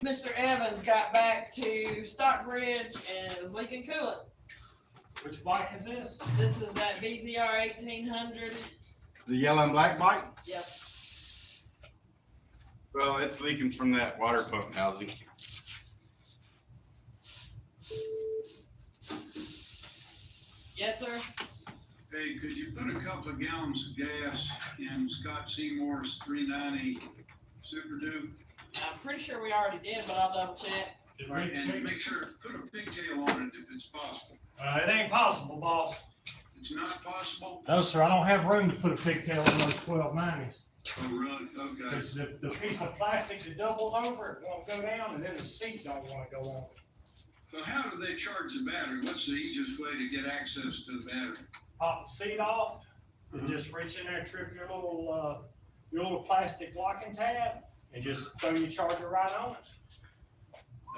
Mr. Evans got back to Stockbridge and it was leaking coolant. Which bike is this? This is that VZR 1800. The yellow and black bike? Yep. Well, it's leaking from that water pump housing. Yes, sir. Hey, could you put a couple of gallons of gas in Scott Seymour's 390 Super Duke? I'm pretty sure we already did, but I'll double check. Right, and make sure to put a pigtail on it if it's possible. It ain't possible, boss. It's not possible? No, sir, I don't have room to put a pigtail in those 1290s. Oh, really? Okay. Because the piece of plastic that doubles over, it won't go down, and then the seat don't want to go on. So how do they charge the battery? What's the easiest way to get access to the battery? Pop the seat off, and just reach in there, trip your little plastic locking tab, and just throw your charger right on it.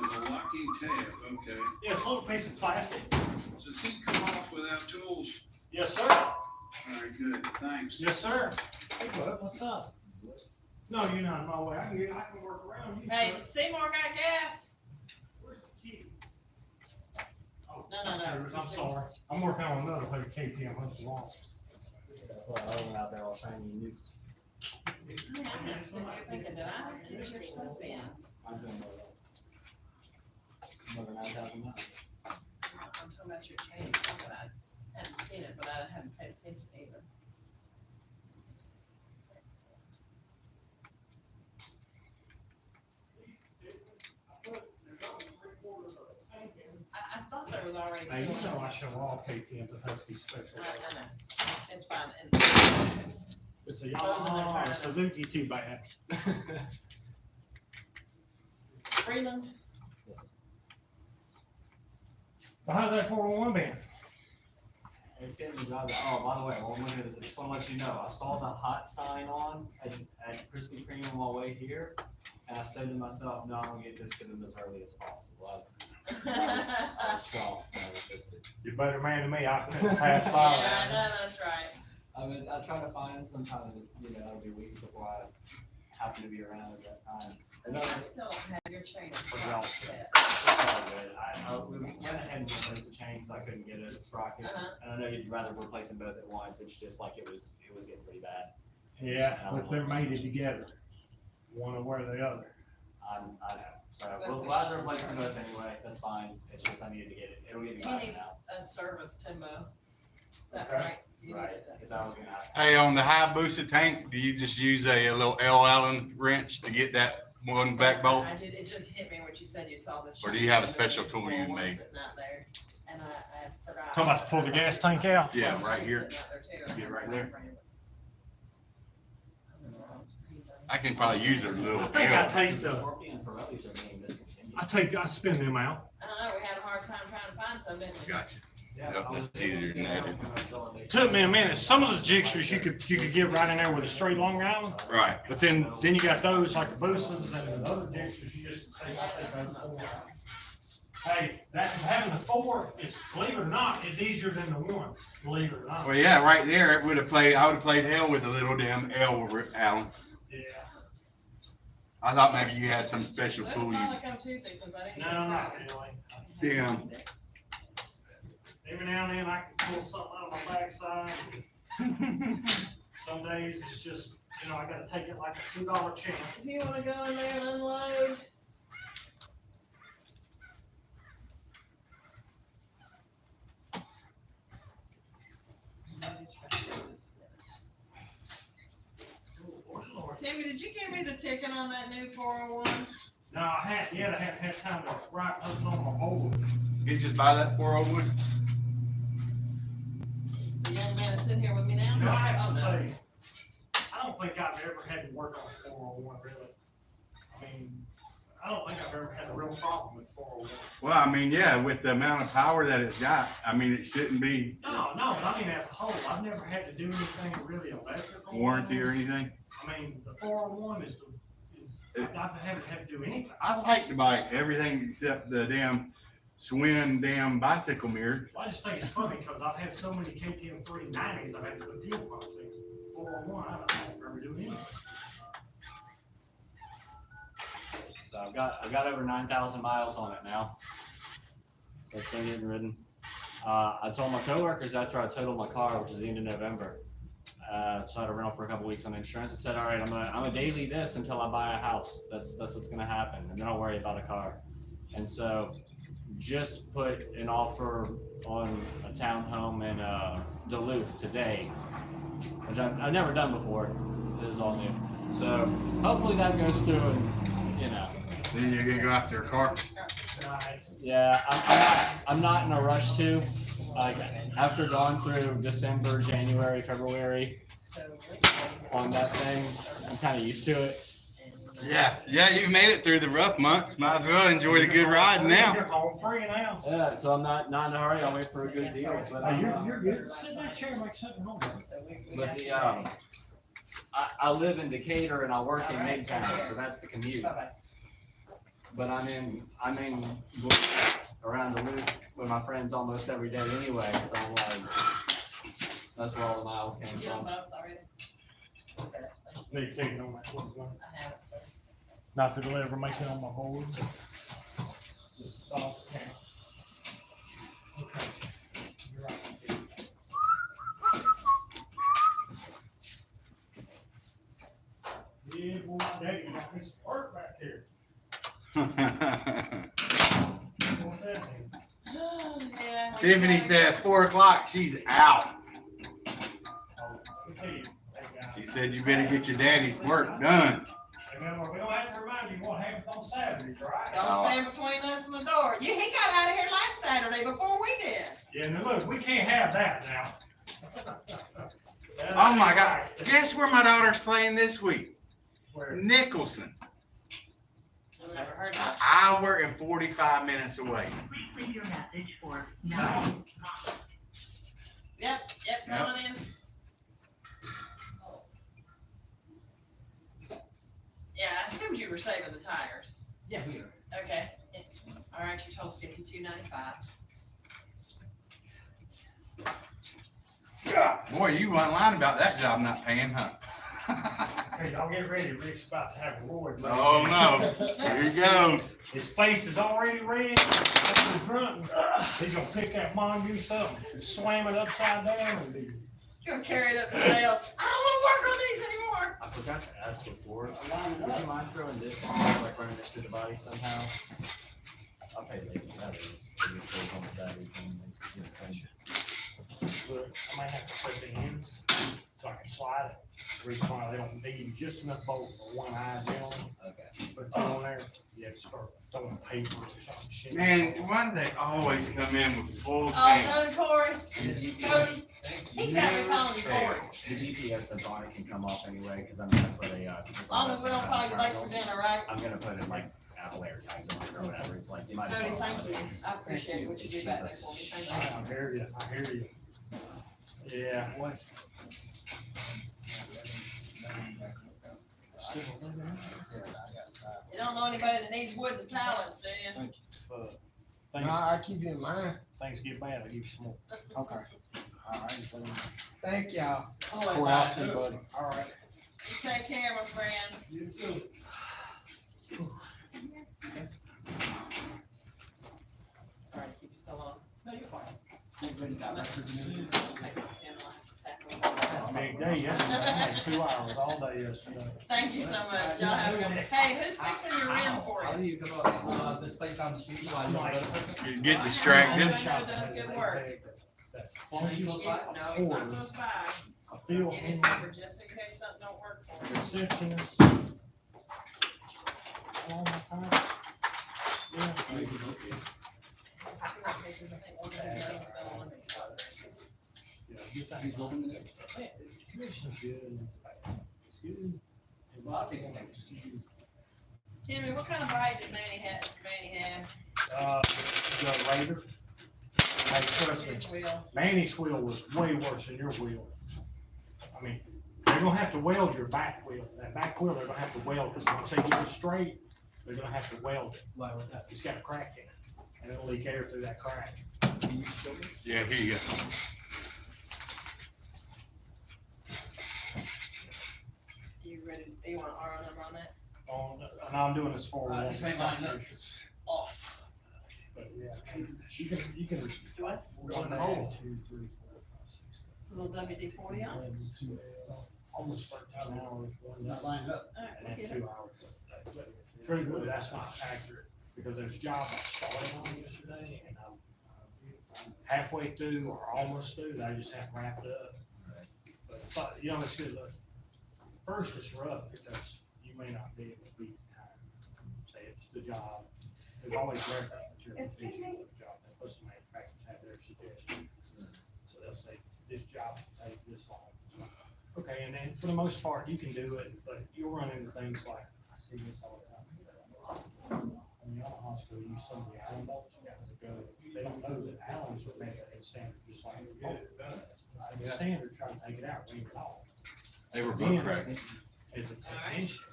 And the locking tab, okay. Yeah, it's a little piece of plastic. Does the seat come off without tools? Yes, sir. All right, good, thanks. Yes, sir. Hey, bud, what's up? No, you're not in my way. I can work around you. Hey, Seymour got gas? Where's the key? Oh, No. I'm sorry. I'm working on another way to KTM 100 long. That's why I went out there all shiny and new. I'm sitting here thinking, did I get your stuff in? I'm doing another 9,000 miles. I'm talking about your change, but I hadn't seen it, but I hadn't paid attention either. I thought there was already. Hey, you know I show all KTMs, it has to be special. I know, it's fine. It's a Yamaha or a Suzuki too bad. Freeland, So how's that 411 been? It's getting the job. Oh, by the way, I just want to let you know, I saw the hot sign on at Krispy Kreme on my way here, and I said to myself, no, I'm going to get this to them as early as possible. I was strong. I resisted. You're better man than me. I couldn't pass by yeah, I that. know, that's right. I mean, I try to find them sometimes. It's, it'll be weeks before I happen to be around at that time. And I then still don't have your change. Well, it's all good. We went ahead and replaced the chain because I couldn't get it. It's rocking. And I know you'd rather replace them both at once. It's just like it was getting pretty bad. Yeah, but they're mated together. One will wear the other. I know. So we'll have to replace them both anyway. That's fine. It's just I needed to get it. It'll get me He back needs now. a service, Timbo. Is that Okay. right? You Right. need it. Because I was gonna have. Hey, on the Hayabusa tank, do you just use a little L Allen wrench to get that one back bolt? I did, it just hit me what you said, you saw the. Or do you have a special tool you One made? sitting out there, and I forgot. Talking about to pull the gas tank out? Yeah, One right here. sitting out there, too. Yeah, right there. I don't know. I can probably use a little I think I L. take the, Scorpion and Pirellis are being discontinued. I spin them out. I don't know, we had a hard time trying to find some, didn't we? Gotcha. Yeah, Yep, that's easier than that. Took me a minute. Some of the jigsters you could get right in there with a straight Long Island. Right. But then you got those like the Busans and the other jigsters you just take those four out. Hey, having the four is, believe it or not, is easier than the one. Believe it or not. Well, yeah, right there, it would have played, I would have played hell with a little damn L Allen. Yeah. I thought maybe you had some special So tool it'll you. probably come Tuesday since I didn't. No, get not Friday. really. Yeah. Every now and then I can pull something out of my backside. Some days it's just, I gotta take it like a $2 check. If you wanna go in there and unload. Timmy, did you give me the ticket on that new 401? No, I hadn't had time to write nothing on my board. You just buy that 401? The young man that's in here with me now? No, I have to Oh, no. say, I don't think I've ever had to work on 401 really. I mean, I don't think I've ever had a real problem with 401. Well, I mean, yeah, with the amount of power that it's got, I mean, it shouldn't be No, but I mean as a whole, I've never had to do anything really electrical. warranty or anything. I mean, the 401 I haven't had to do anything. I like to buy everything except the damn damn bicycle mirror. Well, I just think it's funny because I've had so many KTM 390s I've had to put fuel pumps in. 401, I don't ever do anything. So I got over 9,000 miles on it now. It's been getting ridden. I told my coworkers after I totaled my car, which is the end of November, so I had to rent for a couple weeks on insurance. I said, all right, I'm gonna daily this until I buy a house. That's what's gonna happen, and then I'll worry about a car. And so, just put an offer on a townhome in Duluth today, which I've never done before. This is all new. So hopefully that goes through, and Then you're gonna go after a car. Nice. yeah, I'm not in a rush to. Like after going through December, January, February on that thing, I'm kind of used to it. Yeah, you've made it through the rough months. Might as well enjoy the good ride now. You're home free now. Yeah, so I'm not in a hurry. I'll wait for a good deal. But Hey, you're good. Sit in that chair and make something home. But the I live in Decatur and I work in Midtown, so that's the commute. But I'm in around Duluth with my friends almost every day anyway. So I'm like, that's where all the miles came You get them from. both already? Okay, that's fine. Need to take it on that one. I haven't, so. Not that it'll ever make it on my board. Just soft can. Okay. You're right. Yeah, boy, Daddy got me some work back here. What's that mean? Yeah. Tiffany said at 4 o'clock she's out. Oh, let me tell you, hey, guys. She said you better get your daddy's work done. Remember, we don't have to remind you what happened on Saturdays, right? Don't stand between us and the door. He got out of here last Saturday before we did. Yeah, now look, we can't have that now. Oh my God! Guess where my daughter's playing this week? Where? Nicholson. I've never heard of it. Hour and 45 minutes away. Please leave your message for Yep, come on in. Yeah, I assumed you were saving the tires. Yeah, we are. Okay. All right, you told us $52.95. Boy, you weren't lying about that job not paying, huh? Hey, y'all get ready, Rick's about to have a roar. Oh no! Here he goes. His face is already red. That's the grunting. He's gonna pick that mongoose up, and slam it upside down, and be. You're gonna carry it up the stairs. I don't wanna work on these anymore. I forgot to ask before. Would you mind throwing this on, like running it through the body somehow? I'll pay later. That is. It just goes on the battery and then get pressure. Look, I might have to put the ends so I can slide it. The reason why they don't need just enough bolt for one eye down. Okay. Put it on there. You have to start throwing paper or something. Shit. Man, why do they always come in with full Oh, tank? done, Corey. Cody. He's got me calling you Corey. The GPS, the bonnet can come off anyway, because I'm gonna put a. As long as we don't call you late for dinner, right? I'm gonna put it like layer tags on it or whatever. It's like you might. as Cody, well. thank you. I appreciate what you do back there for me. Thank you. I hear you. I hear you. Yeah. You don't know anybody that needs wooden pallets, do you? Things, I keep you in mind. things get bad, I give you some more. Okay. All right. Thank y'all. Boy, I'll see you, buddy. All right. You take care, my friend. You too. Sorry to keep you so long. No, you're fine. Thank Big day yesterday. I had 2 hours all day yesterday. you so much. Y'all have a good one. Hey, who's fixing your rim for How do you? you go up, this place on the street, so I know. You get distracted. That does good work. That's Is he close by? No, he's not close by. I feel Give me his number just in case something don't work for him. receptionist. All my time. Yeah. I can make pictures, I think one of his names fell on his side. Yeah, good thing. He's open it. Yeah, the commission's good and it's good. Well, I'll take it. Timmy, what kind of bite did Manny have? The Raider. Hey, trust me, His wheel. Manny's wheel was way worse than your wheel. I mean, they're gonna have to weld your back wheel. That back wheel, they're gonna have to weld it. Once they get it straight, they're gonna have to weld it. Why with that? It's got a crack in it, and it'll leak air through that crack. Can you show me? Yeah, here you go. You ready? Do you want an R number on that? and I'm doing this for you. This ain't lined up, it's off. But yeah, you can. Do what? One hole. 2, 3, 4, 5, 6, 7, A little WD-40 on? 11, 12, almost 13 hours. It's not lined up. Alright, And we'll then get it. 2 hours. But truthfully, that's not accurate, because there's jobs I started on yesterday, and I'm halfway through or almost through, I just haven't wrapped up. But it's like, you know, it's good, look, first it's rough, because you may not be able to beat the time. Say it's the job, there's always reference material, Excuse me? for the job, they're supposed to manufacturers have their suggestions. So they'll say, this job will take this long. Okay, and then for the most part, you can do it, but you'll run into things like, I see this all the time. When you're on hospital, you use some of the Allen bolts, you guys that go, they don't know that Allen's would make that standard, just like the bolt. The standard, try to take it out, leave it off. They were Then, both correct. As a technician.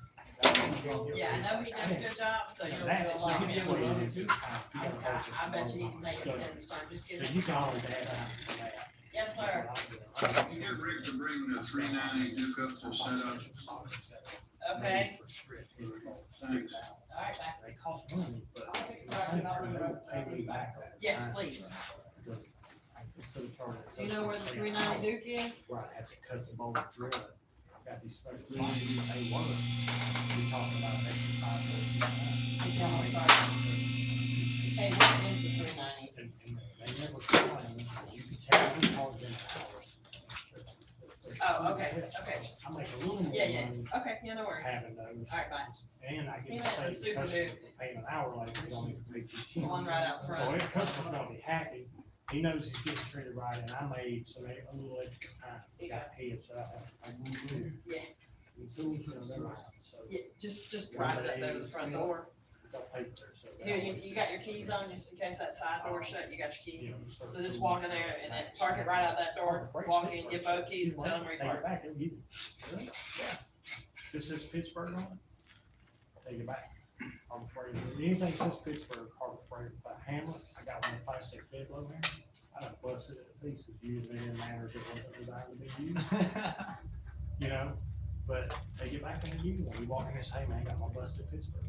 Yeah, I know he does a good job, so you'll That's feel like not you the way will. it is. I bet you he can take it step and start, just give So it. you can always add on to that. Yes, sir. Get Rick to bring the 390 Duke up to set up. Okay, Thanks. alright, bye. They cost money, but at the same time, they don't pay me back all the Yes, time. please. Because I instead of charging a Do you know where the customer, say, 390 Duke is? where I have to cut the bolt and drill it. I've got these special lines, and they work. We talking about an extra 5 minutes. I'm sorry. Hey, what is the 390? And they never claim, you can tell them charge them hours. Oh, okay, okay. I make a little more Yeah, yeah, money okay, yeah, no worries. having those. Alright, bye. And I He get to meant the save the Super customer Duke. for paying an hour later, they don't even pay The one right out So front. the customer's gonna be happy, he knows he's getting treated right, and I made some, a little extra time, got paid, so I moved in. Yeah. And tools, you know, they're mine, so Yeah, just drive it up there to the front door. don't pay for it, so. Here, you got your keys on, just in case that side door shut, you got your You keys. know, So just walk in there and then park it right out that door, walk in, get both keys and tell them where you Take it park. back, they'll give you. Really? Yeah. This is Pittsburgh on it? Take it back. Harbor Freight, anything says Pittsburgh, Harbor Freight, but Hamlet, I got one plastic bed low there. I done busted it to pieces, usually in matters it wasn't designed to be used. You know, but they get back and you, when you walk in there, say, hey man, I got my busted Pittsburgh.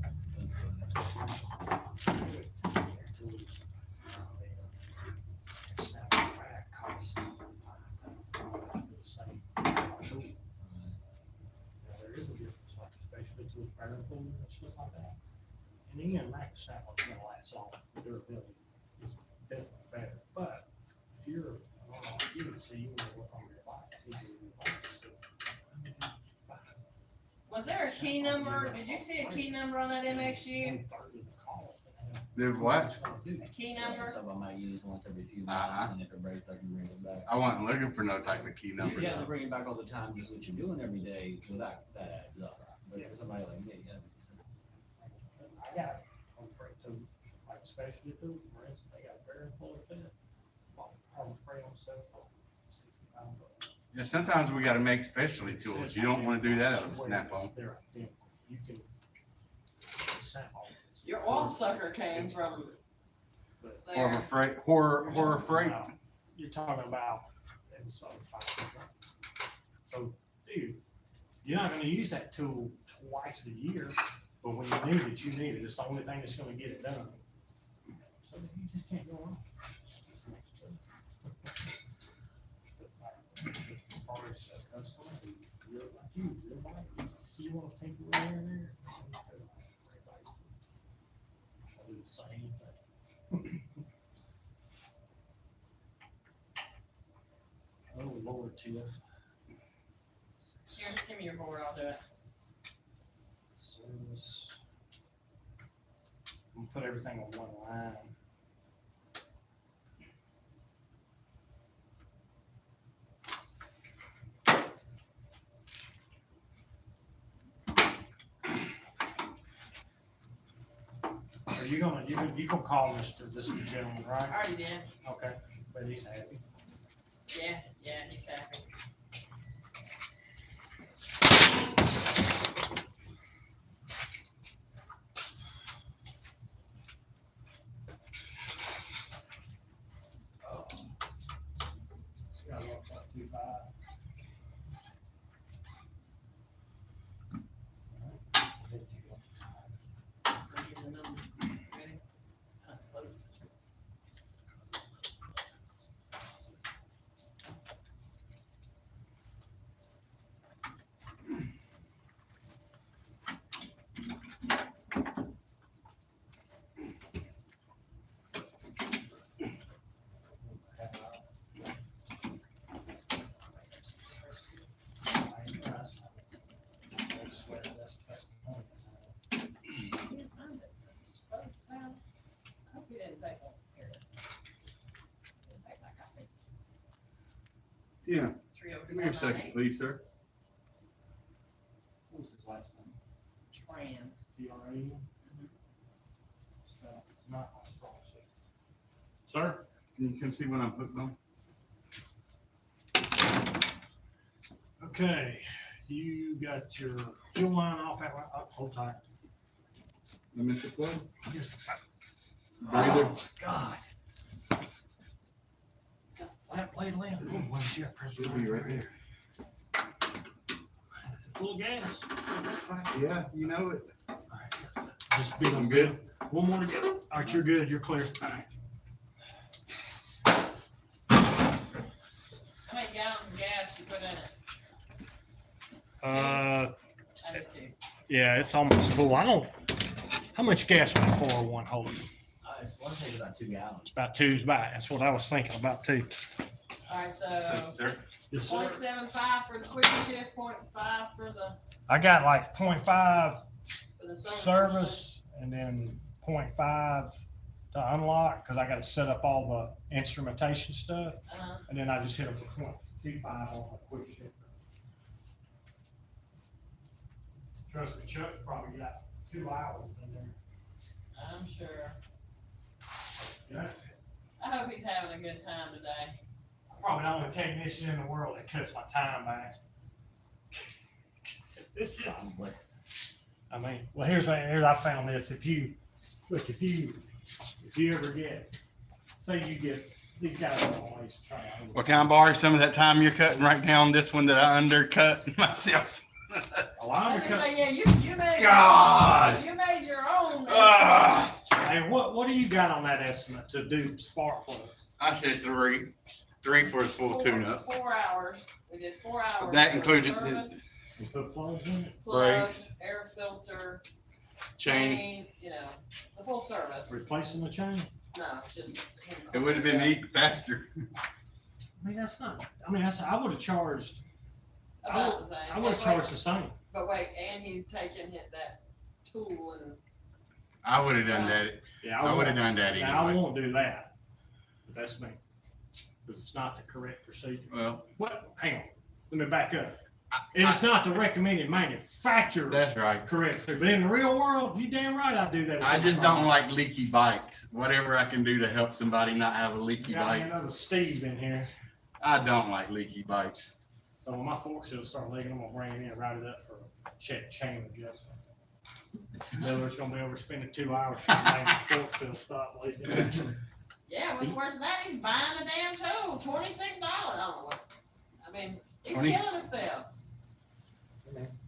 Snapback costs there is a difference, like especially to a burner pool and stuff like that. And even Mac snap one's gonna last long, the durability is definitely better, but if you're, I don't know, you would see, you wanna work on your bike, you do your bike, so. Was there a key number? Did you see a key number on that MXU? 1/3 of the cost. Did what? It's gonna do. A key number? Stuff I might use once every few Uh-huh. months, and if it breaks, I can bring it back. I wasn't looking for no type of key If number. you have to bring it back all the time, just what you're doing every day, so that adds up. But for somebody like me, yeah. I got on freight too, like specialty too, for instance, they got a bearing puller fit. On freight on sale for $65. Yeah, sometimes we gotta make specialty tools. You don't wanna do that out of a Snap-on. They're identical. You can snap on. Your oil sucker came from Horror there. freight, horror freight. You're talking about, it was so, dude, you're not gonna use that tool twice a year, but when you need it, you need it. It's the only thing that's gonna get it done. So you just can't go wrong. As far as customer, you're like you're like, you wanna take it right in there. So do the same thing. Oh, Lord, Tiff. Here, just give me your board, I'll do it. Service. We'll put everything on one line. Are you gonna, you gonna call this gentleman, I right? already did. Okay, but he's happy. Yeah, he's happy. Got about 25. All right. impact on here. Impact my copy. Yeah, 30498. give me a second, please, sir. What was his last name? Tran. T-R-A-N? So, not my strong suit. Sir? Can you come see what I'm putting on? Okay, you got your fuel line off at, hold tight. The Mr. Plug? Just Breather? God. Flat blade lamp. Oh, one shit. Should be right there. Is it full of gas? Yeah, you know it. Just be I'm good. One more to get. All right, you're good. You're clear. How many gallons of gas you put in it? Uh, I did too. yeah, it's almost full. I don't. How much gas was 401 holding? It's one take about 2 gallons. About two's back. That's what I was thinking about too. Alright, Thank you, so sir. Yes, 0.75 for the quick shift, 0.5 for the I got like 0.5 for the service. service and then 0.5 to unlock because I got to set up all the instrumentation stuff. And then I just hit them with 0.25 on the quick shift. Trust me, Chuck probably got 2 hours in there. I'm sure. Yes. I hope he's having a good time today. I'm probably the only technician in the world that cuts my time back. It's just, Probably. I mean, well, here's I found this. If you ever get, say you get, these guys don't always try. Well, can I borrow some of that time you're cutting right down this one that I undercut myself? Oh, I I was gonna undercut. say, yeah, you made. God. You made your own. Ah. Hey, what do you got on that estimate to do spark plugs? I said 3. 3 for the full tune-up. 4 hours. We did 4 hours. That for included the service, You put plugs in it? plugs, brakes. air filter, Chain. you know, the full service. Replacing the chain? No, just. It would have been neat faster. I mean, that's not. I mean, I would have charged. About the same. I would have charged the same. But wait, and he's taking that tool and. I would have done that. Yeah, I would have done that Now, I anyway. won't do that. But that's me. Because it's not the correct procedure. Well, What? Hang on. Let me back up. It's not the recommended manufacturer that's right. correct. But in the real world, you damn right I do that. I just don't like leaky bikes. Whatever I can do to help somebody not have a leaky Got me bike. another Steve in here. I don't like leaky bikes. So when my fork seal start leaking, I'm gonna bring it in and route it up for a chain adjustment. Then it's gonna be over spending 2 hours trying to make the fork seal stop leaking. Yeah, what's worse than that, he's buying a damn tool, $26. I don't know what. I mean, he's 20 killing himself.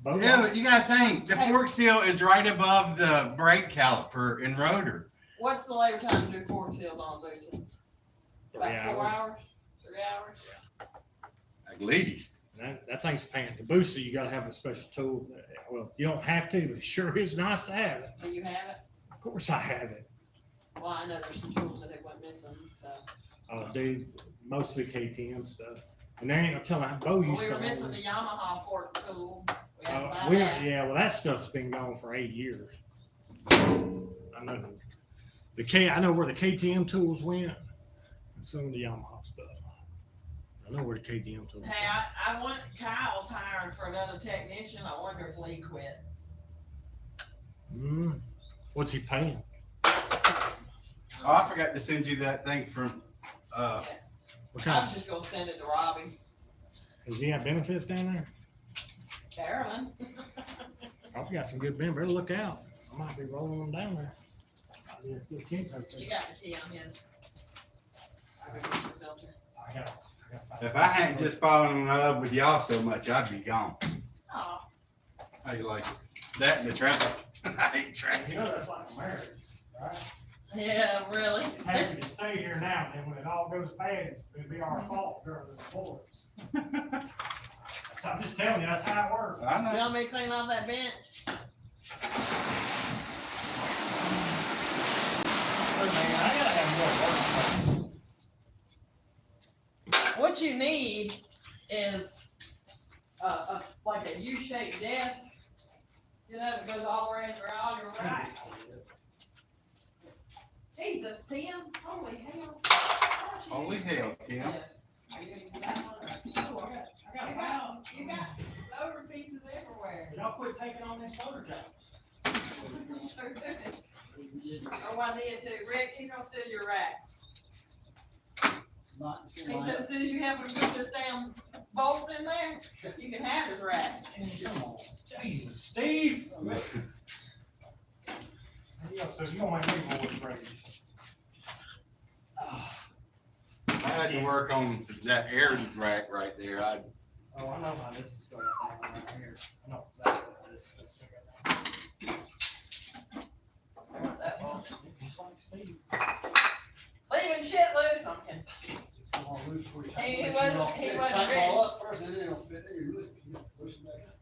Both Yeah, of but you gotta think, the fork seal is right above the brake caliper and rotor. What's the labor time to do fork seals on Busan? them, About 4 hours. hours? 3 hours? At least. That thing's painted. The booster, you gotta have a special tool. Well, you don't have to, but it sure is nice to have it. Do you have it? Of course I have it. Well, I know there's some tools that it went missing, so. Do mostly KTM stuff. And there ain't no telling, Bo Well, used we to. were missing the Yamaha fork tool. We had to buy We that. yeah, well, that stuff's been gone for 8 years. I know. I know where the KTM tools went, and some of the Yamaha stuff. I know where the KTM tools. Hey, I want, Kyle's hiring for another technician. I wonder if Lee quit. What's he paying? Oh, I forgot to send you that thing from, What I kind was of, just gonna send it to Robbie. does he have benefits down there? Carolyn. Probably got some good benefits. Better look out. I might be rolling them down there. You got the key on his. Filter. I got if I hadn't just fallen in love with y'all so much, I'd be gone. Oh, How you like it? That and the traffic. I hate You traffic. know, that's like marriage, right? yeah, really. It's happy to stay here now, and when it all goes bad, it'll be our fault during the divorce. So I'm just telling you, that's how it works. I You know. want me to clean off that bench? Look, man, I gotta have more work. What you need is like a U-shaped desk. You know, that goes all the way through all your racks. Jesus Jesus, Tim, holy hell. Holy hell, Tim. Are you gonna do that one or? Oh, you got over pieces everywhere. Y'all quit taking on this photo job. Sure did. Oh, I did too. Rick, he's gonna steal your rack. He said as soon as you happen to put this damn bolt in there, you can have his rack. Jesus, Steve. Yeah, so you gonna make me more crazy. I had to work on that air rack right there. I Oh, I know how this is going down right here. I know exactly how this is going down. I want that one. Just like Steve. Leaving shit loose, I'm kidding. Come on, loose before you He take wasn't- it off. he Tighten wasn't them all up first, and then it'll fit, then you loosen back up.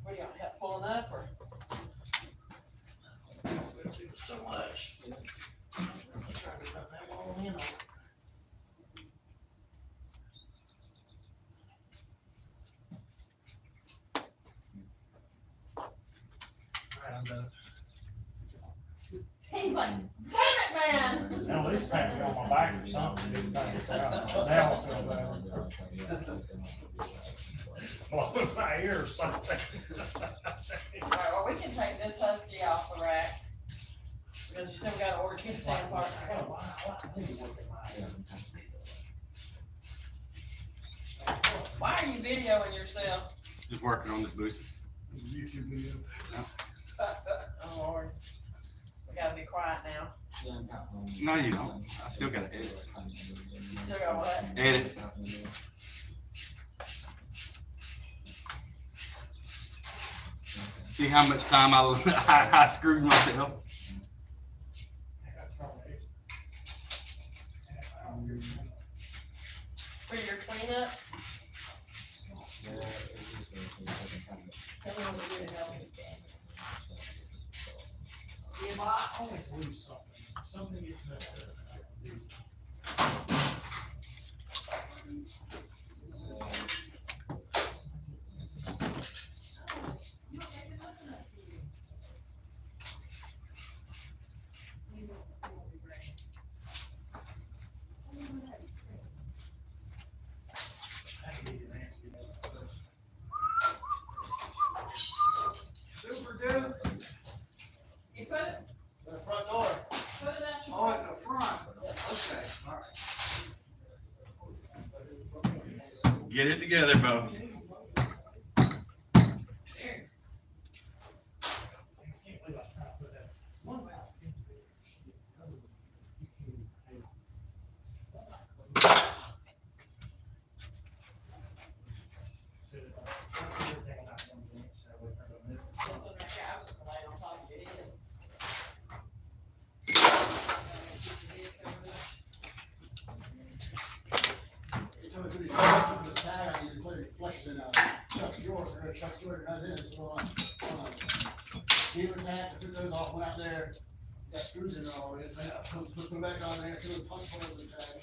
What do you want, help pulling up or? So much. I'm trying to rub that wall in on. Alright, I'm done. He's like, damn it, man. Now, at least pat me on my back or something, didn't pass it out. Now I feel bad. Blow in my ear or something. Alright, well, we can take this husky off the rack. Because you said we gotta order kickstand parts. Why are you videoing yourself? just working on this boost. YouTube video. Oh, Lord. We gotta be quiet now. No, you don't. I still gotta edit. You still got what? Edit. See how much time I screwed myself. For your cleanup? Tell me what to do to help you. You bought? Always lose something. Something gets messed up. Super dude, You put it, the front door. put it at your. Oh, at the front. Okay, all right. Get it together, Bo. There. Can't believe I was trying to put that one valve in there. This one right here, I was just gonna lay it on top of your head. He told me to put this tag on, you put the flushes in, Chuck's drawers, or Chuck's drawer, right in, so Steven's hat, I took those off, went out there, got screws in there already, so I put them back on there, threw the punch hole in the tag.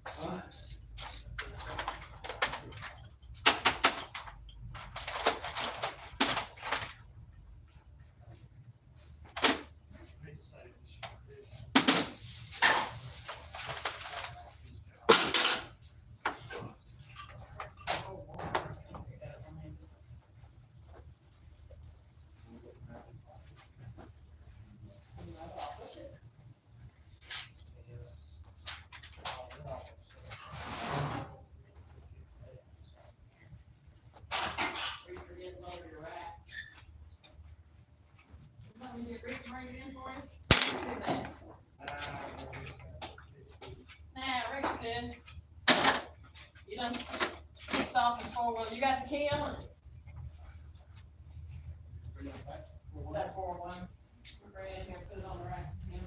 Huh? We forget to load your rack. You want me to get Rick to bring it in for you? Do that. Nah, Rick's good. You done pissed off his four-wheel, you got the key on it? That 4-1. Bring it in here, put it on the rack, yeah.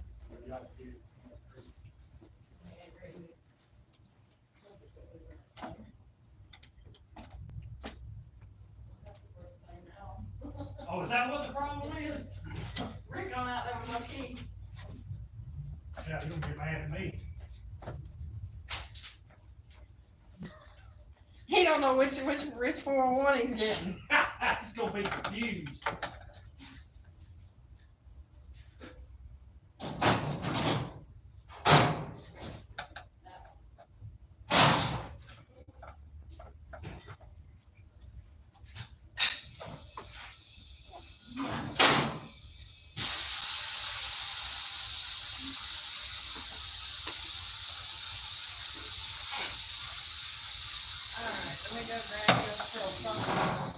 Oh, is that what the problem is? Rick on out there with no key. Yeah, you're gonna get mad at me. He don't know which 401 he's getting. He's gonna be confused. Alright, let me go grab this real phone.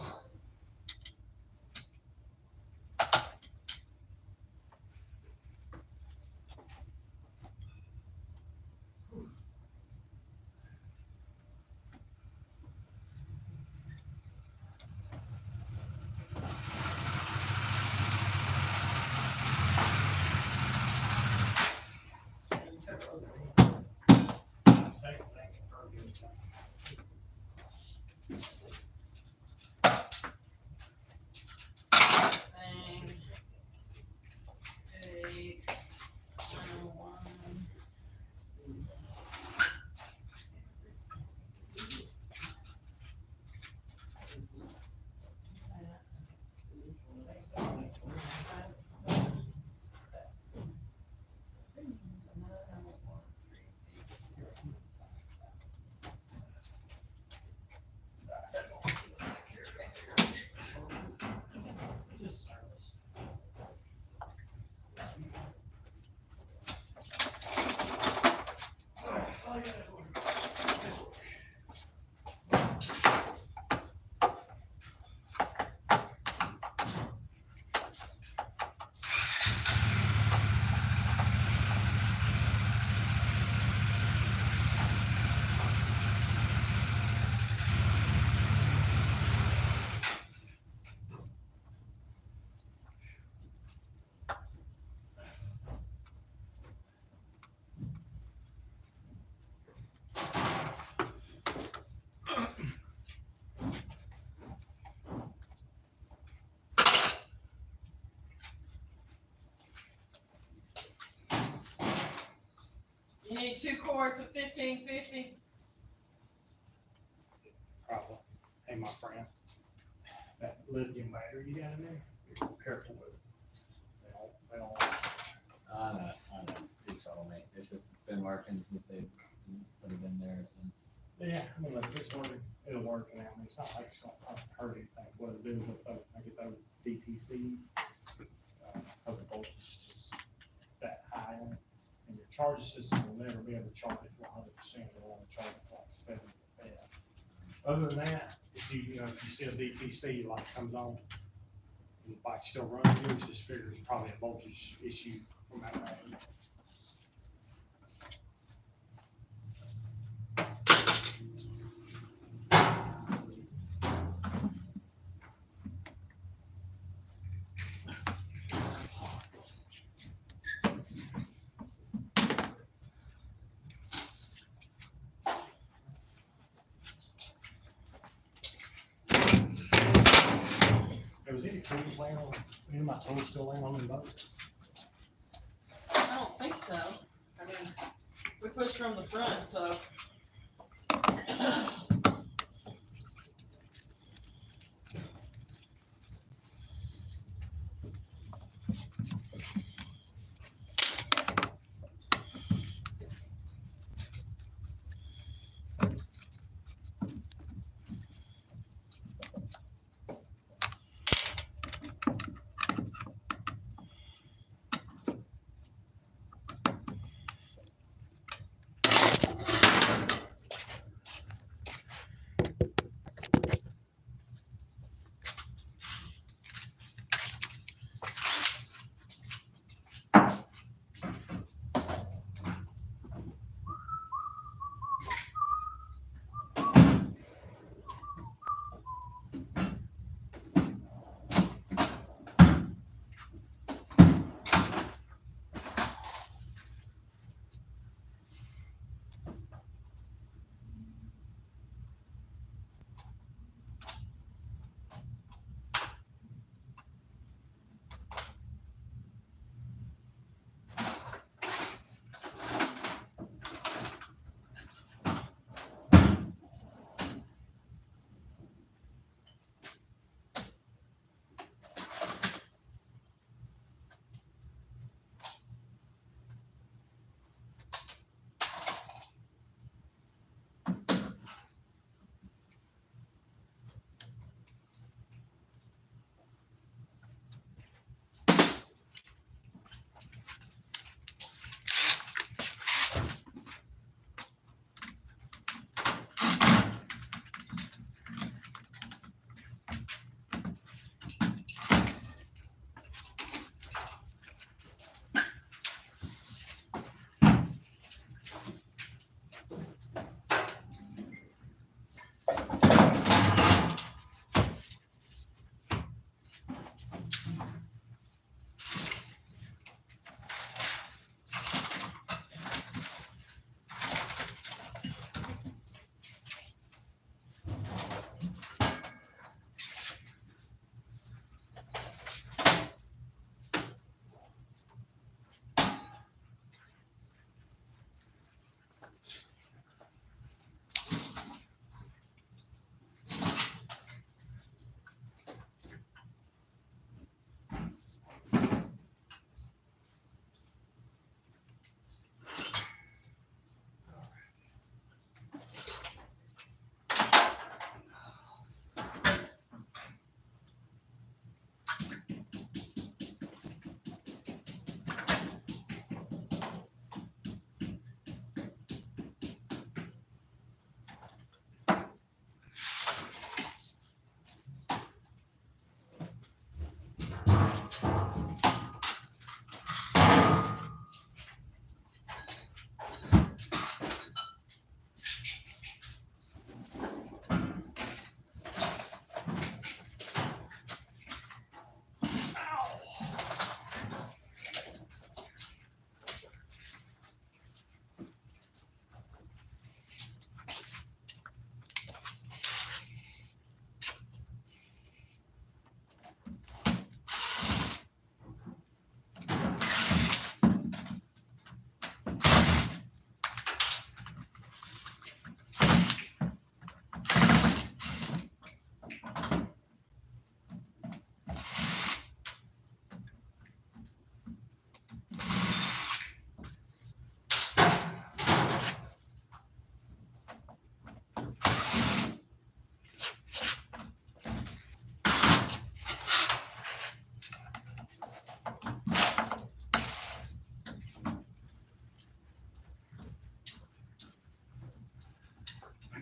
Same thing. Thing. Takes 101. Just service. You need 2 quarts of 1550. Problem. Hey, my friend, that lithium battery you got in there, be careful with it. They don't. I know, big trouble, mate. It's been working since they put it in there, so. Yeah, I mean, like, it's working, it'll work now. I mean, it's not like it's gonna hurt anything. What it do with those, I get those DTCs, of the voltage is just that high on it. And your charging system will never be able to charge it to 100%. It'll only charge it to like 70 at best. Other than that, if if you see a DTC light comes on, and the bike's still running, you just figure it's probably a voltage issue from that battery. Was any tools laying on, any of my tools still laying on them boats? I don't think so. I mean, we pushed from the front, so.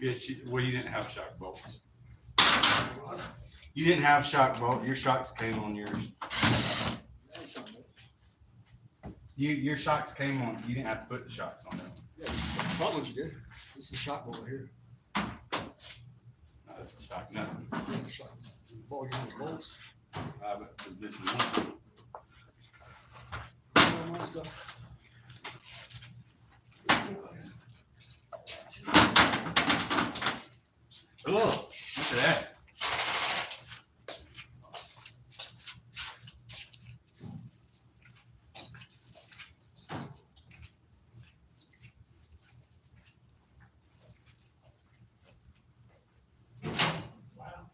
Yes, well, you didn't have shock bolts. You didn't have shock bolt. Your shocks came on yours. Your shocks came on. You didn't have to put the shocks on them. Yeah, thought what you did. This is the shot ball here. No, that's the shock. No, Yeah, the shot. Ball, you have the bolts. I was missing one. All my stuff. Look at that. Wow.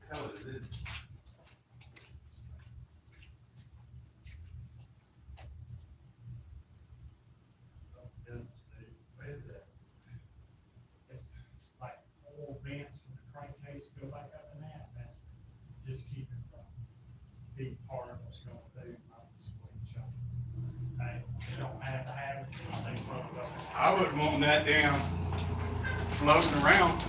Hell is it? Oh, goodness, dude. Where is that? It's like oil vents from the crankcase go back up in that. That's just keeping from being part of what's going through my split shot. Hey, you don't have to have it. Just stay plugged up. I wouldn't want that damn floating around.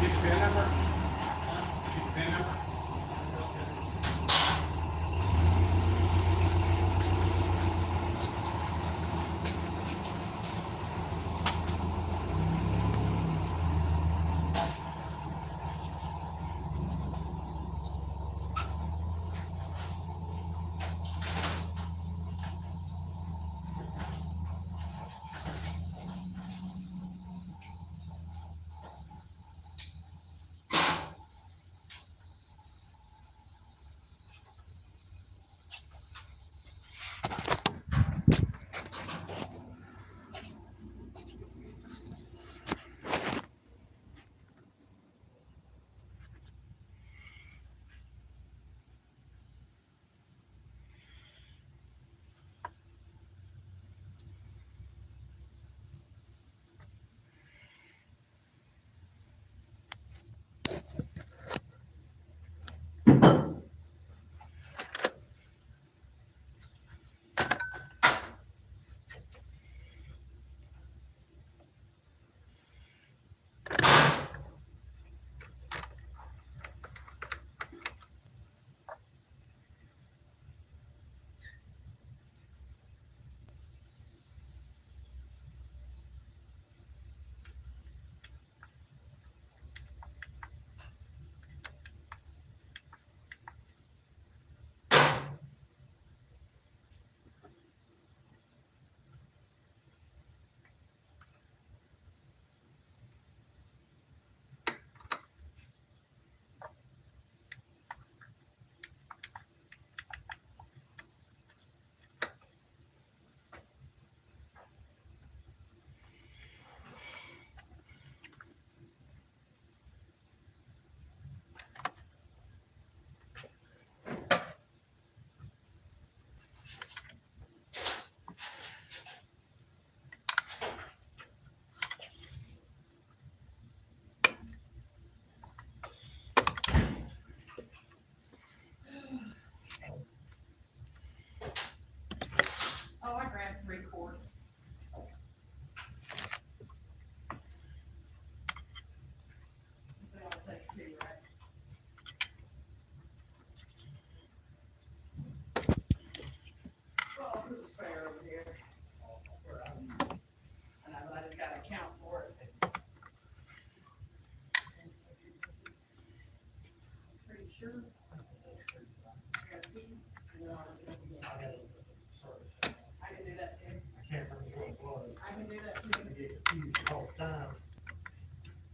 Get the pin number? Get the pin number? account for it. Pretty sure. No, I can do that too. I can't remember what it was. I can do that I too. get confused all the time.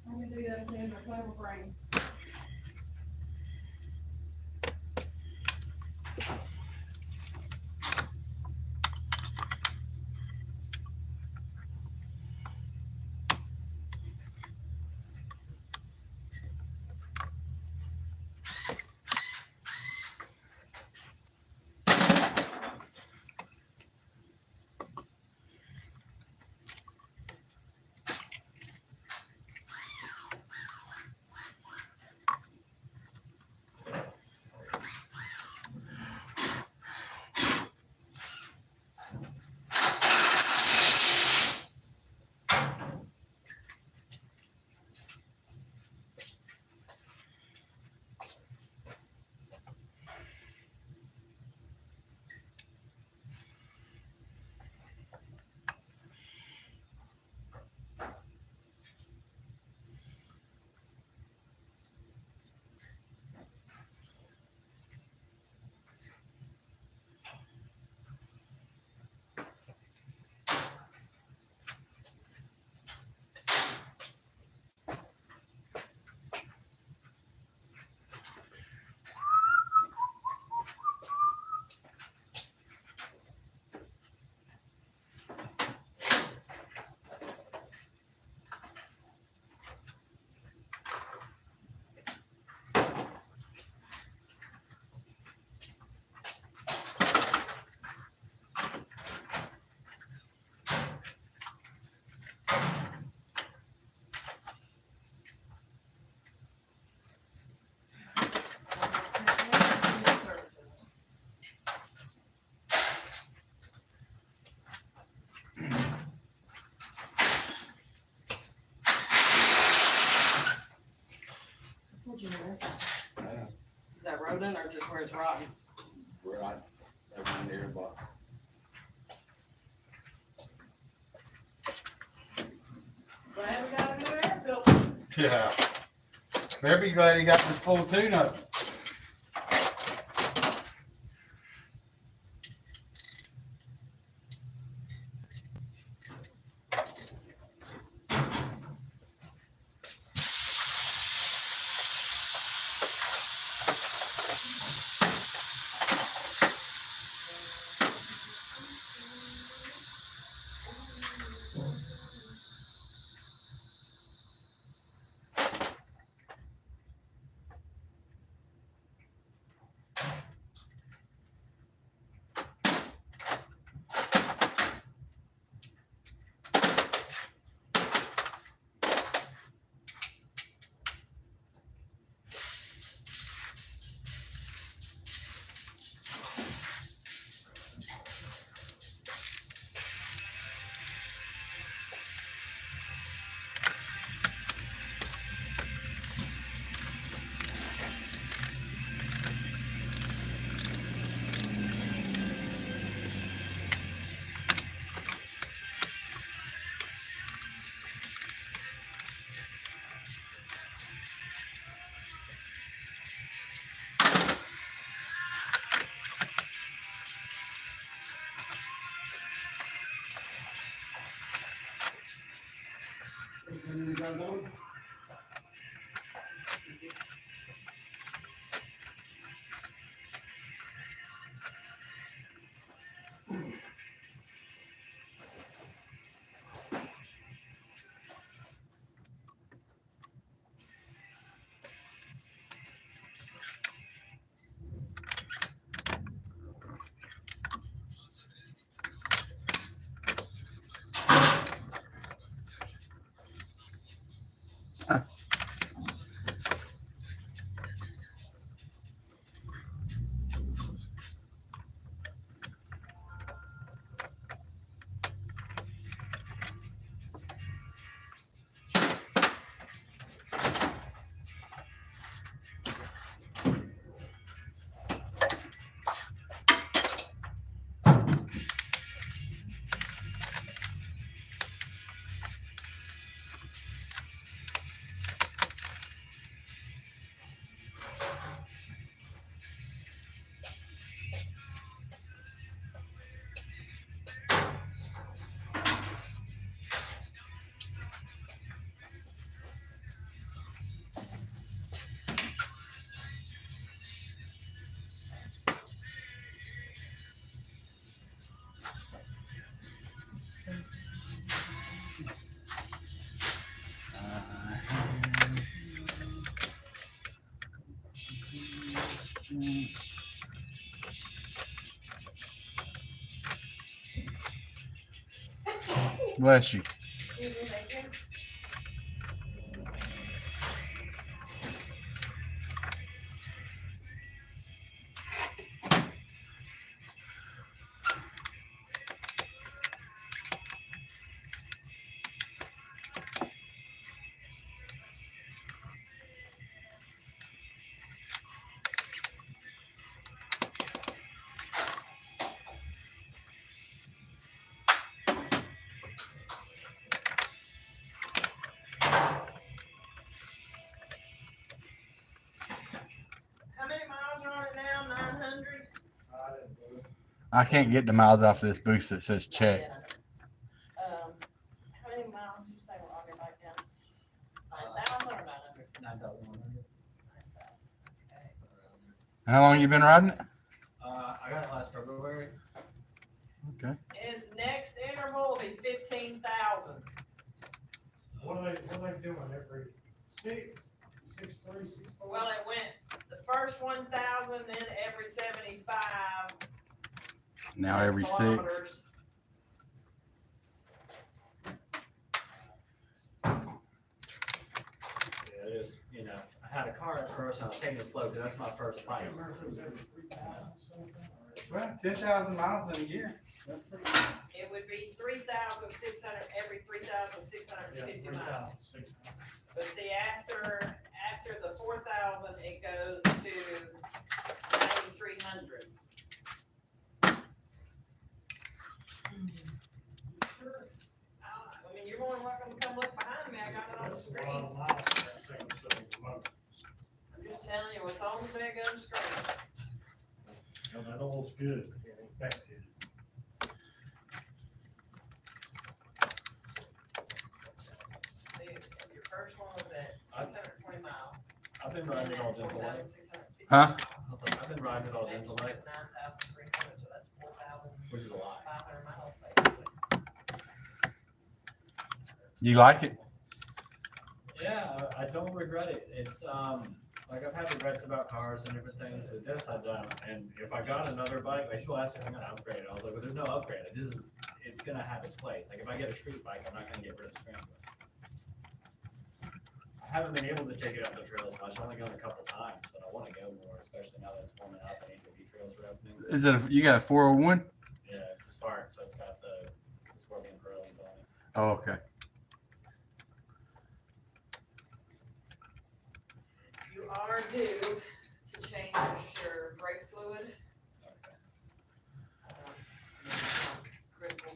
I can do that too, my clever brain. What'd you know? Is that rodent or just where it's rotten? We're not, everyone there, but Glad we got a new air filter. Yeah. Better be glad he got this full tune-up. You got another one? Bless you. Excuse me, thank you. How many miles are on it now? 900? I can't get the miles off of this boost that says check. How many miles did you say were on your bike now? 9,000 or 900? 9,100. Okay. How long you been riding it? I got it last February. Okay. His next interval will be 15,000. What are they doing every six, 3, 6? Well, it went the first 1,000, then every 75. Now That's every 6. kilometers. Yeah, it is, you know, I had a car at first and I was taking it slow because that's my first I bike. can't remember if it was every 3,000 something or. Well, 10,000 miles in a year. It would be 3,600, every 3,650 Yeah, miles. 3,600. But see, after the 4,000, it goes to 9,300. I mean, you're more than welcome to come look behind me. I got it on the That's a screen. lot of miles for that single cylinder motor. I'm just telling you what's on the big gun screen. No, that oil's good, but it ain't that good. See, your first one was at 620 miles. I've been And riding it all that's gentle light. 4,650 Huh? miles. I was like, I've been riding it all gentle light, 9,300, so that's 4,500 which is a lot. miles basically. You like it? Yeah, I don't regret it. It's, like I've had regrets about cars and different things, but this I don't. And if I got another bike, like people ask me if I'm gonna upgrade it. I was like, well, there's no upgrade. It's gonna have its place. Like if I get a street bike, I'm not gonna get rid of the scrambler. I haven't been able to take it out the trails much. I've only gone a couple times, but I wanna go more, especially now that it's warming up and ATV trails are opening. Is it you got a 401? Yeah, it's the Spark, so it's got the Scorpion Pearlies on it. Oh, okay. You are due to change your brake fluid. Critical,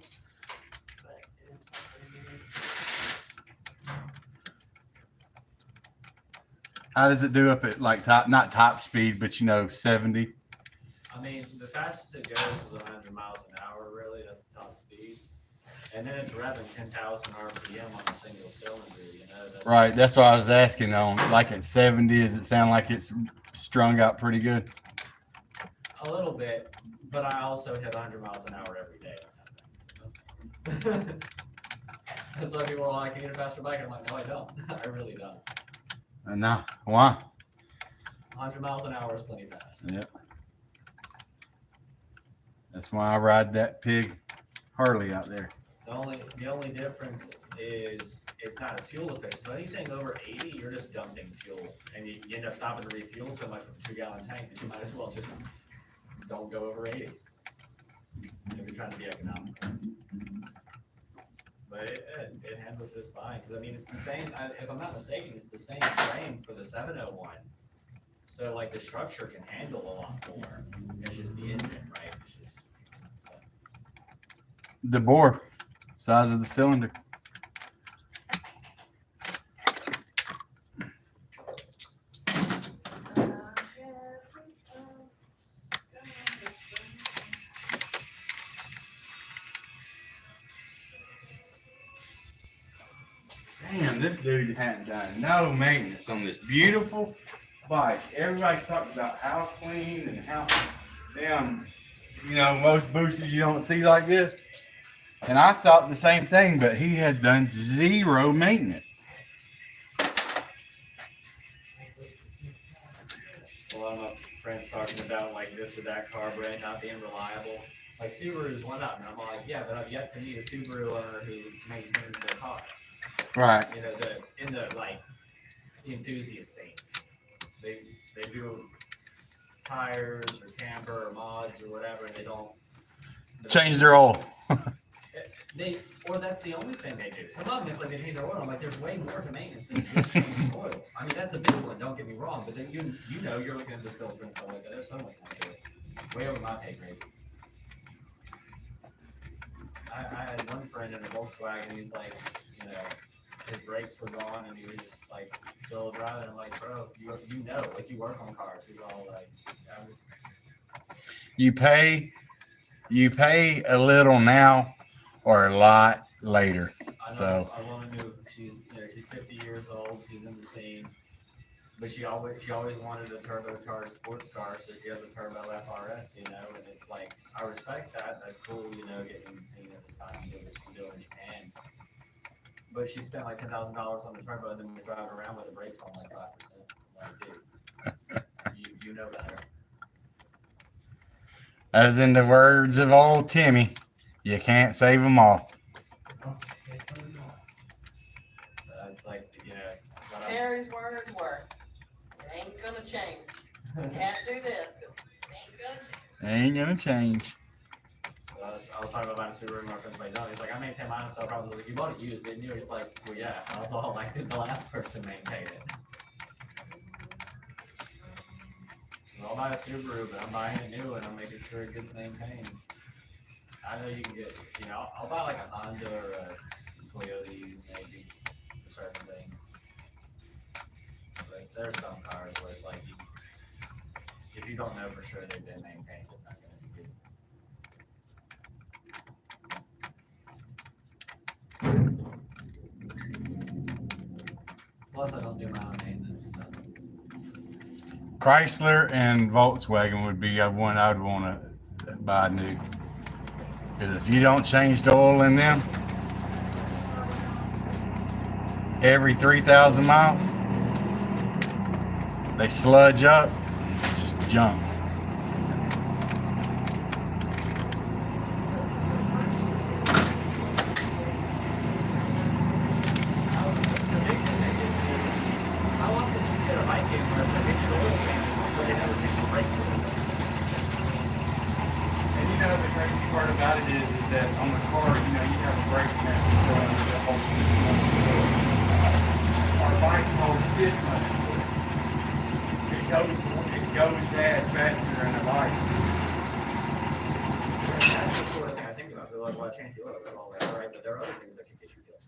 but it is something you need. How does it do up at like not top speed, but 70? I mean, the fastest it goes is 100 miles an hour, really. That's the top speed. And then it's revving 10,000 RPM on a single cylinder, you know. That's, Right. That's why I was asking on like at 70, does it sound like it's strung out pretty good? a little bit, but I also hit 100 miles an hour every day. And so people are like, you need a faster bike. And I'm like, no, I don't. I really don't. No. Why? 100 miles an hour is plenty fast. Yep. That's why I ride that pig Harley out there. The only difference is it's not as fuel efficient. So anything over 80, you're just dumping fuel, and you end up stopping to refuel so much with a 2-gallon tank that you might as well just don't go over 80 if you're trying to be economical. But it handles just fine, because I mean it's the same. If I'm not mistaken, it's the same frame for the 701. So like the structure can handle a lot more. It's just the engine, right? It's just so. The bore, size of the cylinder. Damn, this dude hadn't done no maintenance on this beautiful bike. Everybody's talking about how clean and how damn, most boosters you don't see like this. And I thought the same thing, but he has done zero maintenance. Well, friends talking about like this or that car brand not being reliable. Like Subaru's one up, and I'm like, yeah, but I've yet to meet a Subaru owner who maintains their car. Right. You know, in the like the enthusiast scene. They do tires or camper or mods or whatever, and they don't Change their oil. or that's the only thing they do. Some of them it's like they change their oil. I'm like, there's way more to maintenance than just changing oil. I mean, that's a big one. Don't get me wrong, but then you know you're looking at the filter and stuff like that. There's so much more to it. Way over my pay grade. I had one friend in a Volkswagen. He's like, you know, his brakes were gone and he was just like still driving. I'm like, bro, you know, like you work on cars. He's all like, You pay a little now or a lot later. I know So a woman who she's 50 years old. She's in the scene, but she always wanted a turbocharged sports car, so she has a turbo FRS. You know, and it's like I respect that. That's cool. You know, getting in the scene at this time and doing what you can do in Japan. But she spent like $10,000 on the turbo, and then was driving around with the brakes on like 5%. Like, dude, you know better. as in the words of old Timmy, you can't save them all. It's like, you know. Terry's words were, it ain't gonna change. You can't do this, 'cause it ain't gonna change. Ain't gonna change. I was talking about buying a Subaru, my friend's like, no, he's like, I maintain mine, so I was like, you bought it used, didn't you? He's like, well, yeah. I was all like, did the last person maintain it? Well, I'll buy a Subaru, but I'm buying it new and I'm making sure it gets maintained. I know you can get, you know, I'll buy like a Honda or a Toyota used maybe for certain things. But there are some cars where it's like, if you don't know for sure they've been maintained, it's not going to be good. Plus, I don't do my own maintenance. So. Chrysler and Volkswagen would be one I'd want to buy new. Because if you don't change the oil in them every 3,000 miles, they sludge up, just junk. Part about it is that on the car, you know, you have a brake pad that holds this much. Our bike holds this much. It goes bad faster than a bike. That's the sort of thing I think about. Like, well, I change the oil and all that, right? But there are other things that can get you killed.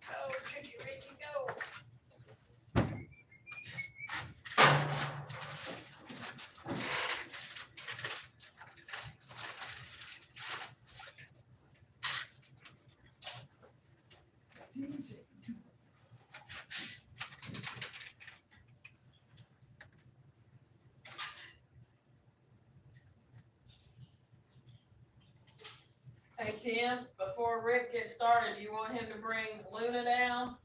Go, Tricky Ricky, go. Hey Tim, before Rick gets started, do you want him to bring Luna down?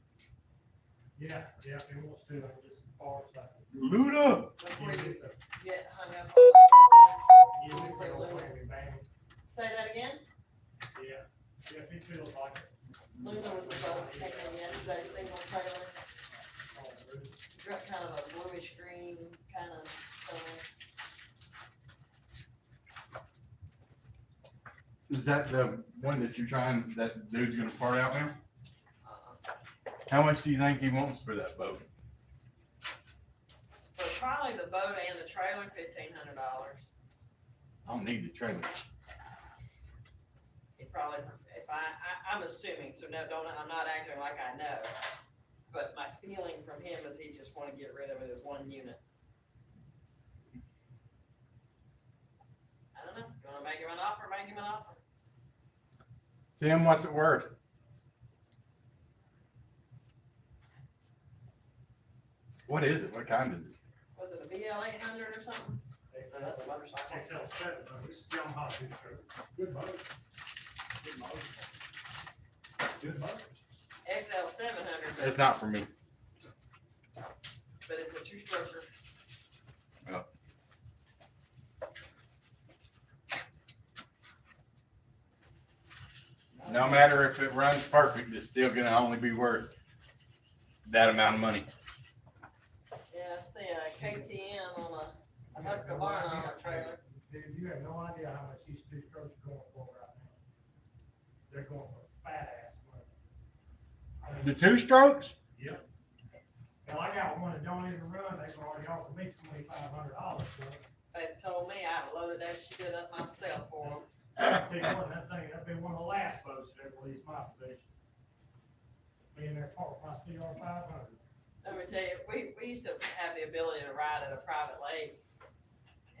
Yeah, he wants to, I just parts out. Luda! Before you get hung up You on look the at Luna. it, bang. Say that again? Yeah, if he feels like it. Luna was the boat that came in yesterday, single trailer, Oh, really? got kind of a bluish green kind of color. Is that the one that you're trying, that dude's gonna part out now? How much do you think he wants for that boat? For probably the boat and the trailer, $1,500. I don't need the trailer. He probably, if I'm assuming, so no, I'm not acting like I know. But my feeling from him is he just wanna get rid of it as one unit. I don't know, you wanna make him an offer, make him an offer. Tim, what's it worth? What is it? What kind is it? Was it a BL 800 or something? So that's a motorcycle. XL7, it's Yamaha two-stroke. Good motor. Good motor. Good motor. XL 700, It's not for me. but it's a two-stroker. No matter if it runs perfect, it's still gonna only be worth that amount of money. Yeah, I see a KTM on a Husqvarna on a trailer. Dude, you have no idea how much these two-strokes are going for right now. They're going for fat ass money. I mean, The two strokes? yep. Well, I got one that don't even run, they've already offered me $2,500 for it. They told me I'd loaded that shit up myself for them. I'll tell you what, that'd be one of the last boats that ever leaves my possession. Me and that part, my CR500. Let me tell you, we used to have the ability to ride at a private lake.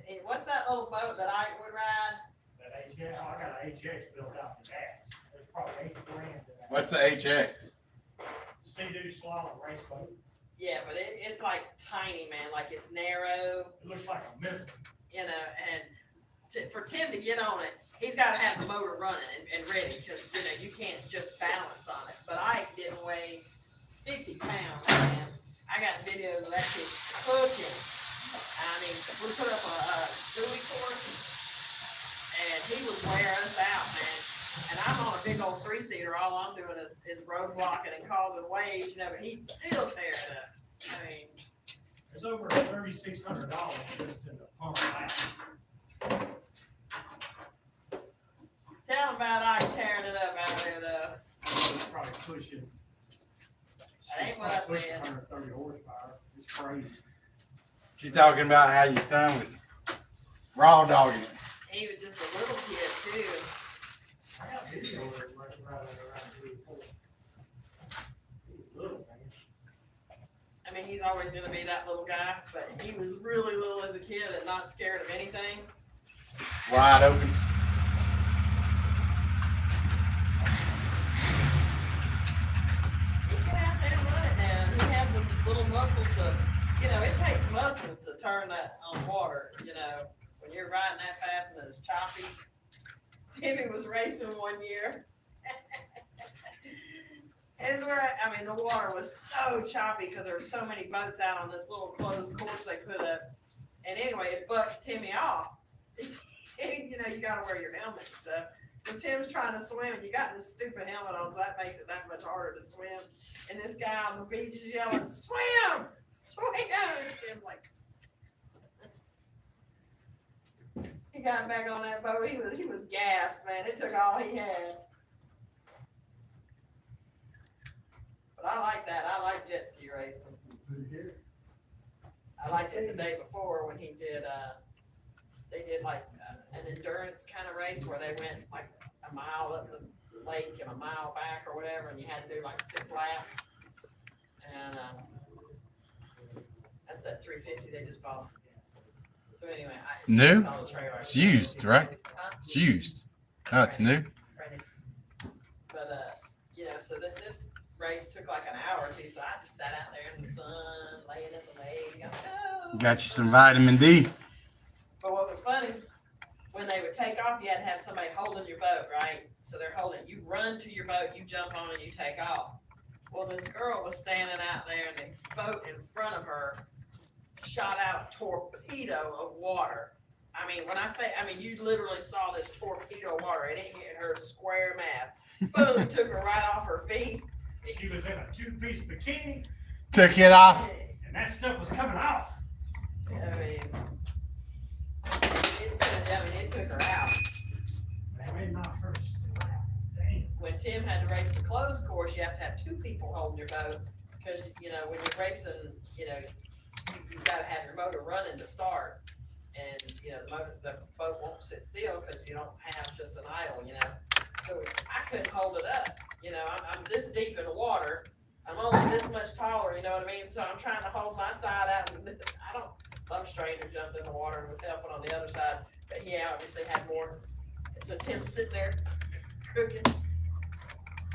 And what's that little boat that I would ride? That HX, I got an HX built out for gas. There's probably $8,000 in that. What's the HX? Sea-Doo slalom race boat. Yeah, but it's like tiny, man, like it's narrow, It looks like a missile. you know, and for Tim to get on it, he's gotta have the motor running and ready, cause you know, you can't just balance on it. But Ike didn't weigh 50 pounds, man. I got videos of that kid cooking. I mean, we put up a duty course and he was wearing us out, man. And I'm on a big old 3-seater, all I'm doing is roadblocking and causing waves, you know, but he'd still tear it up. I mean, There's over $3,600 just in the pump back. tell him about Ike tearing it up out there, though. It's probably pushing. That ain't what I Pushing said. 130 horsepower. It's crazy. She's talking about how your son was raw dogging it. He was just a little kid, too. I got video of it running around 3 or 4. He was little, man. I mean, he's always gonna be that little guy, but he was really little as a kid and not scared of anything. Wide open. He get out there and run it now. He had the little muscles to, you know, it takes muscles to turn that on water, you know, when you're riding that fast and it's choppy. Timmy was racing one year. And I mean, the water was so choppy because there were so many boats out on this little closed course they put up. And anyway, it bucks Timmy off. You know, you gotta wear your helmet and stuff. So Tim's trying to swim and you got this stupid helmet on, so that makes it that much harder to swim. And this guy on the beach is yelling, swim, swim. And Tim's like, he got back on that boat. He was gassed, man. It took all he had. But I like that. I like jet ski racing. I liked it the day before when he did, they did like an endurance kind of race where they went like a mile up the lake and a mile back or whatever, and you had to do like 6 laps. And that's that 350 they just bought. So anyway, New? saw the trailer. It's used, right? Huh? It's used. No, it's new. Ready. But you know, so that this race took like an hour or two, so I just sat out there in the sun, laying in the lake. I'm like, oh. Got you some vitamin D. But what was funny, when they would take off, you had to have somebody holding your boat, right? So they're holding, you run to your boat, you jump on and you take off. Well, this girl was standing out there and the boat in front of her shot out a torpedo of water. I mean, when I say, you literally saw this torpedo of water. It hit her square math. Boom, took her right off her feet. She was in a 2-piece bikini, Took it off. and that stuff was coming off. It took her out. That may not hurt. Damn. When Tim had to race the closed course, you have to have 2 people holding your boat because, you know, when you're racing, you know, you've gotta have your motor running to start. And, you know, the boat won't sit still because you don't have just an idle, you know. So I couldn't hold it up, you know, I'm this deep in the water. I'm only this much taller, you know what I mean? So I'm trying to hold my side out and some stranger jumped in the water and was helping on the other side, but he obviously had more. So Tim's sitting there cooking.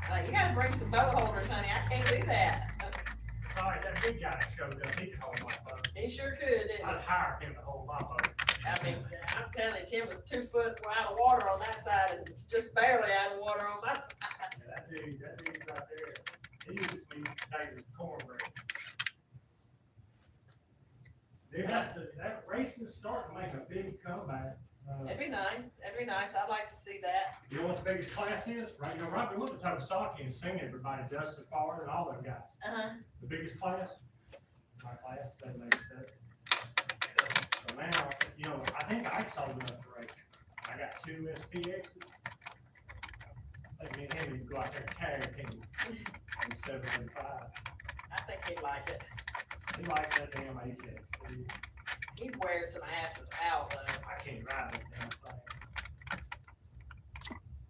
Like, you gotta bring some boat holders, honey, I can't do that. Sorry, that big guy showed up, he could hold my boat. He sure could, didn't he? I'd hire him to hold my boat. I mean, I'm telling you, Tim was 2 foot out of water on that side and just barely out of water on my side. Yeah, that dude right there, he used to be David's cornbread. Dude, that racing is starting to make a big comeback. It'd be nice, I'd like to see that. You know what the biggest class is? Right, you know, right, we went to Tokasaki and sing everybody, Dustin Ford and all them guys. Uh-huh. The biggest class, my class, 787. So now, you know, I think Ike's old enough to race. I got 2 SPXs. I think me and him would go out there and carry a team in 715. I think he'd like it. He likes that damn ATX. He'd wear some asses out, though. I can't ride that damn thing.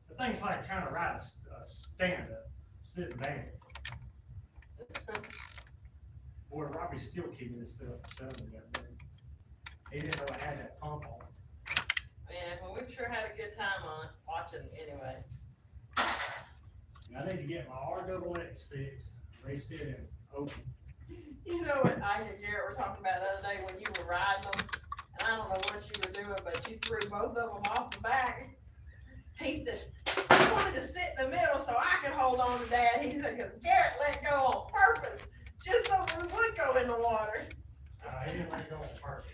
The thing's like trying to ride a stand-up, sitting down. Boy, Robbie's still keeping this stuff from selling that thing. He didn't know it had that pump on it. Man, well, we've sure had a good time on it, watching anyway. I need to get my RXX fixed, race it and open. You know what I and Garrett were talking about the other day when you were riding them, and I don't know what you were doing, but you threw both of them off the back. He said, I wanted to sit in the middle so I could hold on to Dad. He said, because Garrett let go on purpose, just so we would go in the water. He didn't let go on purpose.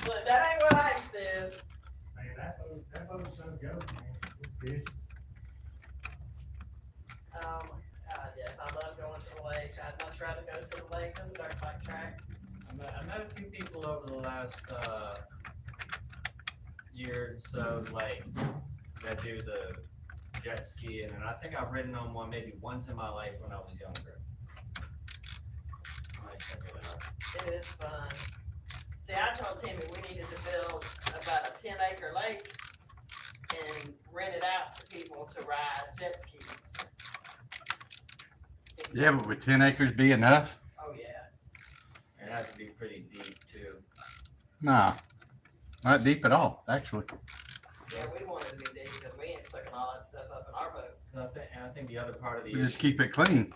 But that ain't what Ike says. Man, that boat's so good, man. It's vicious. Oh my God, yes, I love going to the lake. I'd much rather go to the lake than the dirt bike track. I met a few people over the last year or so, like, that do the jet skiing, and I think I've ridden on one maybe once in my life when I was younger. I might check it out. It is fun. See, I told Timmy we needed to build about a 10-acre lake and rent it out to people to ride jet skis. Yeah, but would 10 acres be enough? Oh, yeah. It has to be pretty deep too. Nah, not deep at all, actually. Yeah, we wanted to be deep because we ain't sucking all that stuff up in our boats. So I think the other part of the We just issue, keep it clean.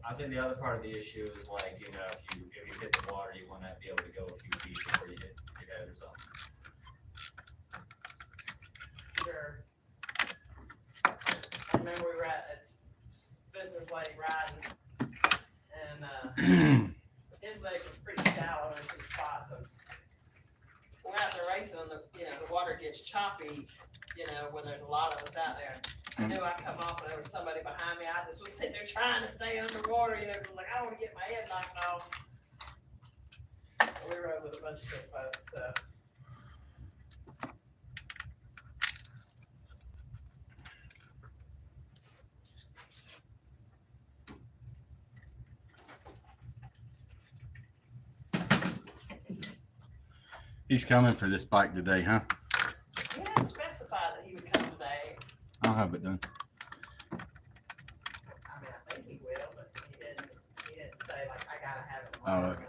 I think the other part of the issue is like, you know, if you hit the water, you want to be able to go a few feet before you hit your head or something. Sure. I remember we were at Spencer's Lake riding, and his lake was pretty shallow in some spots, and we're out there racing, and the water gets choppy, when there's a lot of us out there. I knew I'd come off and there was somebody behind me. I just was sitting there trying to stay underwater, like I don't want to get my head knocked off. We rode with a bunch of good folks, so. He's coming for this bike today, huh? He didn't specify that he would come today. I'll have it done. I mean, I think he will, but he didn't say like, I gotta have it. Oh, okay.